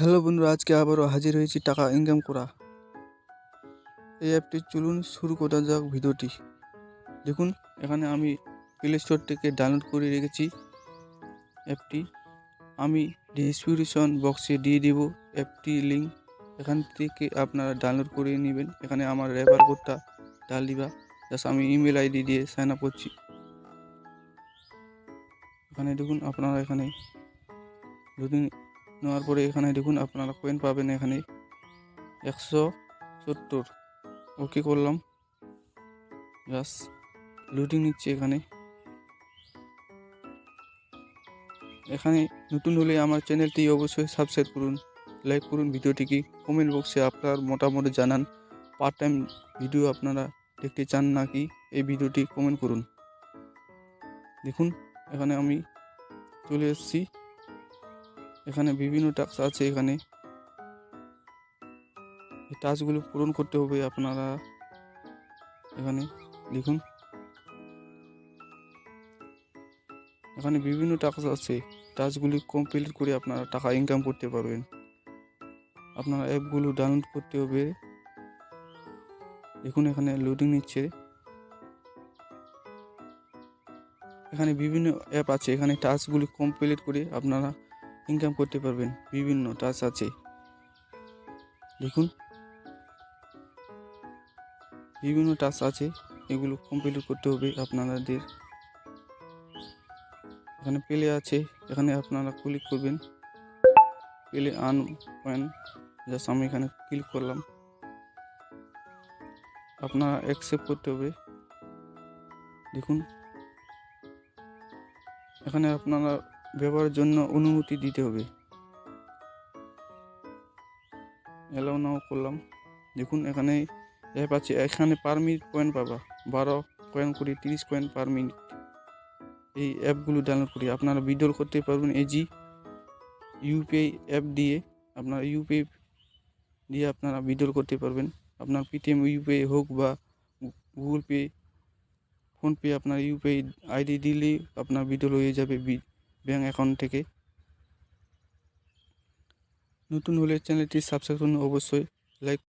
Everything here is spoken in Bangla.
হ্যালো বন্ধুরা, আজকে আবারও হাজির হয়েছি টাকা ইনকাম করা এই অ্যাপটি। চলুন শুরু করা যাক ভিডিওটি। দেখুন, এখানে আমি প্লে স্টোর থেকে ডাউনলোড করে রেখেছি অ্যাপটি। আমি ডিসক্রিপশন বক্সে দিয়ে দেব অ্যাপটি লিঙ্ক, এখান থেকে আপনারা ডাউনলোড করে নেবেন। এখানে আমার রেফার কোডটা ডাল দিবা। জাস্ট আমি ইমেল আইডি দিয়ে সাইন আপ করছি। এখানে দেখুন, আপনারা এখানে দুদিন নেওয়ার পরে এখানে দেখুন আপনারা কয়েন পাবেন এখানে 170। ওকে করলাম, জাস্ট লুডিং নিচ্ছে। এখানে নতুন হলে আমার চ্যানেলটি অবশ্যই সাবস্ক্রাইব করুন, লাইক করুন ভিডিওটিকে, কমেন্ট বক্সে আপনার মতামত জানান। পার্ট টাইম ভিডিও আপনারা দেখতে চান নাকি এই ভিডিওটি কমেন্ট করুন। দেখুন, এখানে আমি চলে এসেছি। এখানে বিভিন্ন টাস্ক আছে। এখানে এই টাস্কগুলো পূরণ করতে হবে আপনারা। এখানে দেখুন, এখানে বিভিন্ন টাস্ক আছে। টাস্কগুলি কমপ্লিট করে আপনারা টাকা ইনকাম করতে পারবেন। আপনারা অ্যাপগুলো ডাউনলোড করতে হবে। দেখুন, এখানে লোডিং নিচ্ছে। এখানে বিভিন্ন অ্যাপ আছে। এখানে টাস্কগুলি কমপ্লিট করে আপনারা ইনকাম করতে পারবেন। বিভিন্ন টাস্ক আছে, দেখুন বিভিন্ন টাস্ক আছে, এগুলো কমপ্লিট করতে হবে আপনাদের। এখানে প্লে আছে, এখানে আপনারা ক্লিক করবেন। প্লে আর্ন পয়েন্ট, জাস্ট আমি এখানে ক্লিক করলাম। আপনারা অ্যাকসেপ্ট করতে হবে। দেখুন, এখানে আপনারা ব্যবহারের জন্য অনুমতি দিতে হবে। অ্যালাউ নাও করলাম। দেখুন, এখানে অ্যাপ আছে। এখানে পার মিনিট পয়েন্ট পাবা 12 কয়েন করে 30 কয়েন পার মিনিট। এই অ্যাপগুলো ডাউনলোড করে আপনারা উইথড্রল করতে পারবেন। এজি ইউপিআই অ্যাপ দিয়ে আপনারা ইউপিআই দিয়ে আপনারা উইথড্রল করতে পারবেন। আপনার পেটিএম ইউপিআই হোক বা গুগল পে, ফোনপে, আপনার ইউপিআই আইডি দিলেই আপনার উইথড্রল হয়ে যাবে ব্যাঙ্ক অ্যাকাউন্ট থেকে। নতুন হলে চ্যানেলটি সাবস্ক্রাইব করুন, অবশ্যই লাইক